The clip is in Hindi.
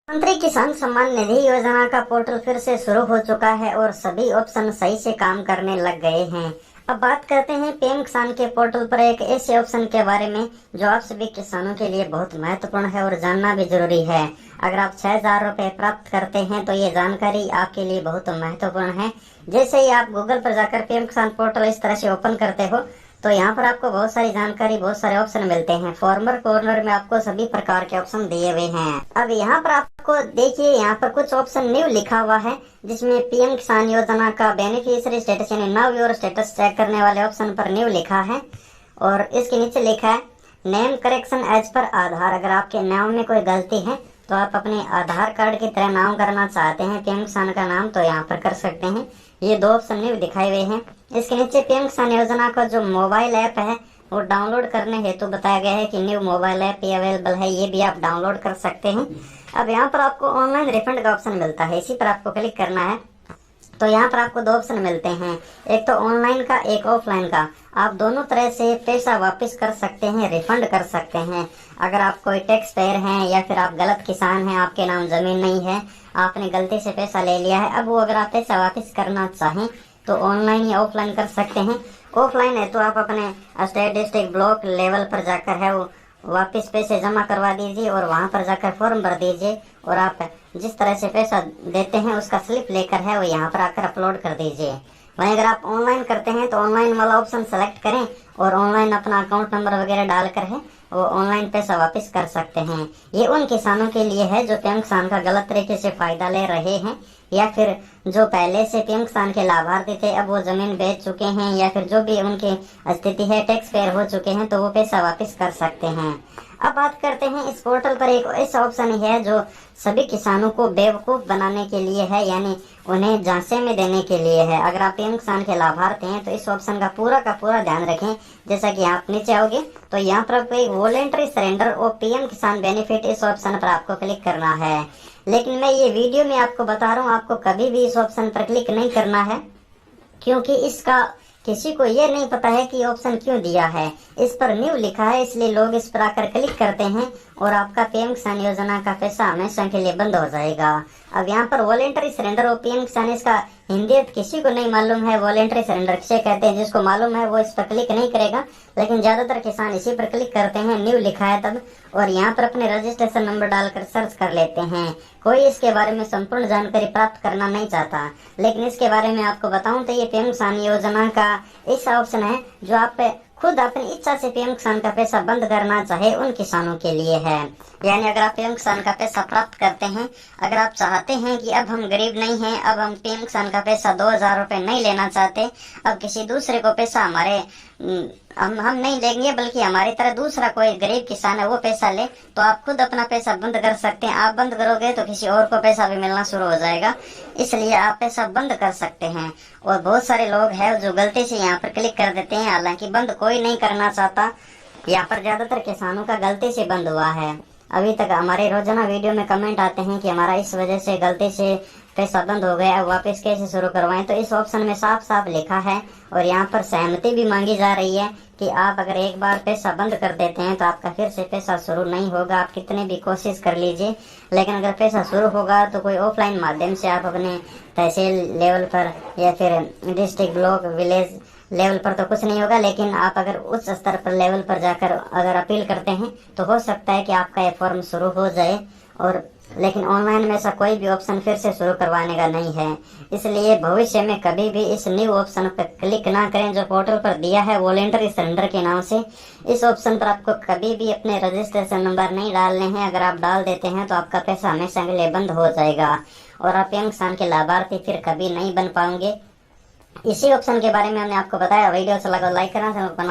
मंत्री किसान सम्मान निधि योजना का पोर्टल फिर से शुरू हो चुका है और सभी ऑप्शन सही से काम करने लग गए हैं। अब बात करते हैं पीएम किसान के पोर्टल पर एक ऐसे ऑप्शन के बारे में जो आप सभी किसानों के लिए बहुत महत्वपूर्ण है और जानना भी जरूरी है। अगर आप 6,000 रुपए प्राप्त करते हैं तो ये जानकारी आपके लिए बहुत महत्वपूर्ण है। जैसे ही आप गूगल पर जाकर पीएम किसान पोर्टल इस तरह से ओपन करते हो तो यहाँ पर आपको बहुत सारी जानकारी, बहुत सारे ऑप्शन मिलते हैं। फॉर्मर कॉर्नर में आपको सभी प्रकार के ऑप्शन दिए हुए हैं। अब यहाँ पर आपको देखिए, यहाँ पर कुछ ऑप्शन न्यू लिखा हुआ है जिसमें पीएम किसान योजना का बेनिफिशियरी स्टेटस यानी नाउ योर स्टेटस चेक करने वाले ऑप्शन पर न्यू लिखा है और इसके नीचे लिखा है नेम करेक्शन एज पर आधार। अगर आपके नाम में कोई गलती है तो आप अपने आधार कार्ड की तरह नाम करना चाहते हैं पीएम किसान का नाम, तो यहाँ पर कर सकते हैं। ये दो ऑप्शन न्यू दिखाए हुए हैं। इसके नीचे पीएम किसान योजना का जो मोबाइल ऐप है वो डाउनलोड करने हेतु बताया गया है कि न्यू मोबाइल ऐप ये अवेलेबल है, ये भी आप डाउनलोड कर सकते हैं। अब यहाँ पर आपको ऑनलाइन रिफंड का ऑप्शन मिलता है, इसी पर आपको क्लिक करना है। तो यहाँ पर आपको दो ऑप्शन मिलते हैं, एक तो ऑनलाइन का, एक ऑफलाइन का। आप दोनों तरह से पैसा वापस कर सकते हैं, रिफंड कर सकते हैं। अगर आप कोई टैक्स पेयर हैं या फिर आप गलत किसान हैं, आपके नाम जमीन नहीं है, आपने गलती से पैसा ले लिया है, अब वो अगर आप पैसा वापस करना चाहें तो ऑनलाइन या ऑफलाइन कर सकते हैं। ऑफलाइन है तो आप अपने स्टेट, डिस्ट्रिक्ट, ब्लॉक लेवल पर जाकर है वो वापस पैसे जमा करवा दीजिए और वहां पर जाकर फॉर्म भर दीजिए और आप जिस तरह से पैसा देते हैं उसका स्लिप लेकर है वो यहाँ पर आकर अपलोड कर दीजिए। वहीं अगर आप ऑनलाइन करते हैं तो ऑनलाइन वाला ऑप्शन सेलेक्ट करें और ऑनलाइन अपना अकाउंट नंबर वगैरह डालकर है वो ऑनलाइन पैसा वापस कर सकते हैं। ये उन किसानों के लिए है जो पीएम किसान का गलत तरीके से फायदा ले रहे हैं या फिर जो पहले से पीएम किसान के लाभार्थी थे अब वो जमीन बेच चुके हैं या फिर जो भी उनकी स्थिति है टैक्स पेयर हो चुके हैं तो वो पैसा वापस कर सकते हैं। अब बात करते हैं इस पोर्टल पर एक ऐसा ऑप्शन है जो सभी किसानों को बेवकूफ बनाने के लिए है, यानी उन्हें झांसे में देने के लिए है। अगर आप पीएम किसान के लाभार्थी हैं तो इस ऑप्शन का पूरा ध्यान रखें। जैसा कि आप नीचे आओगे तो यहाँ पर आपको एक वॉलेंटरी सरेंडर और पीएम किसान बेनिफिट इस ऑप्शन पर आपको क्लिक करना है। लेकिन मैं ये वीडियो में आपको बता रहा हूँ आपको कभी भी इस ऑप्शन पर क्लिक नहीं करना है, क्योंकि इसका किसी को ये नहीं पता है कि ऑप्शन क्यों दिया है। इस पर न्यू लिखा है इसलिए लोग इस पर आकर क्लिक करते हैं और आपका पीएम किसान योजना का पैसा हमेशा के लिए बंद हो जाएगा। अब यहाँ पर वॉलेंटरी सरेंडर और पीएम किसान, इसका हिंदी किसी को नहीं मालूम है वॉलेंटरी सरेंडर किसे कहते हैं। जिसको मालूम है वो इस पर क्लिक नहीं करेगा, लेकिन ज्यादातर किसान इसी पर क्लिक करते हैं। न्यू लिखा है तब और यहाँ पर अपने रजिस्ट्रेशन नंबर डालकर सर्च कर लेते हैं। कोई इसके बारे में संपूर्ण जानकारी प्राप्त करना नहीं चाहता, लेकिन इसके बारे में आपको बताऊं तो ये पीएम किसान योजना का ऐसा ऑप्शन है जो आप खुद अपनी इच्छा से पीएम किसान का पैसा बंद करना चाहे उन किसानों के लिए है। यानी अगर आप पीएम किसान का पैसा प्राप्त करते हैं, अगर आप चाहते हैं कि अब हम गरीब नहीं हैं, अब हम पीएम किसान का पैसा 2,000 रुपए नहीं लेना चाहते, अब किसी दूसरे को पैसा हमारे हम नहीं लेंगे बल्कि हमारी तरह दूसरा कोई गरीब किसान है वो पैसा ले, तो आप खुद अपना पैसा बंद कर सकते हैं। आप बंद करोगे तो किसी और को पैसा भी मिलना शुरू हो जाएगा, इसलिए आप पैसा बंद कर सकते हैं। और बहुत सारे लोग हैं जो गलती से यहाँ पर क्लिक कर देते हैं, हालांकि बंद कोई नहीं करना चाहता। यहाँ पर ज्यादातर किसानों का गलती से बंद हुआ है। अभी तक हमारे रोजाना वीडियो में कमेंट आते हैं कि हमारा इस वजह से गलती से पैसा बंद हो गया, अब वापस कैसे शुरू करवाएं। तो इस ऑप्शन में साफ साफ लिखा है और यहाँ पर सहमति भी मांगी जा रही है कि आप अगर एक बार पैसा बंद कर देते हैं तो आपका फिर से पैसा शुरू नहीं होगा। आप कितने भी कोशिश कर लीजिए, लेकिन अगर पैसा शुरू होगा तो कोई ऑफलाइन माध्यम से आप अपने तहसील लेवल पर या फिर डिस्ट्रिक्ट, ब्लॉक, विलेज लेवल पर तो कुछ नहीं होगा, लेकिन आप अगर उच्च स्तर पर लेवल पर जाकर अगर अपील करते हैं तो हो सकता है कि आपका ये फॉर्म शुरू हो जाए। और लेकिन ऑनलाइन में ऐसा कोई भी ऑप्शन फिर से शुरू करवाने का नहीं है, इसलिए भविष्य में कभी भी इस न्यू ऑप्शन पर क्लिक ना करें जो पोर्टल पर दिया है वॉलेंटरी सरेंडर के नाम से। इस ऑप्शन पर आपको कभी भी अपने रजिस्ट्रेशन नंबर नहीं डालने हैं। अगर आप डाल देते हैं तो आपका पैसा हमेशा के लिए बंद हो जाएगा और आप पीएम किसान के लाभार्थी फिर कभी नहीं बन पाएंगे। इसी ऑप्शन के बारे में हमने आपको बताया। वीडियो अच्छा लगा लाइक करना, चैनल को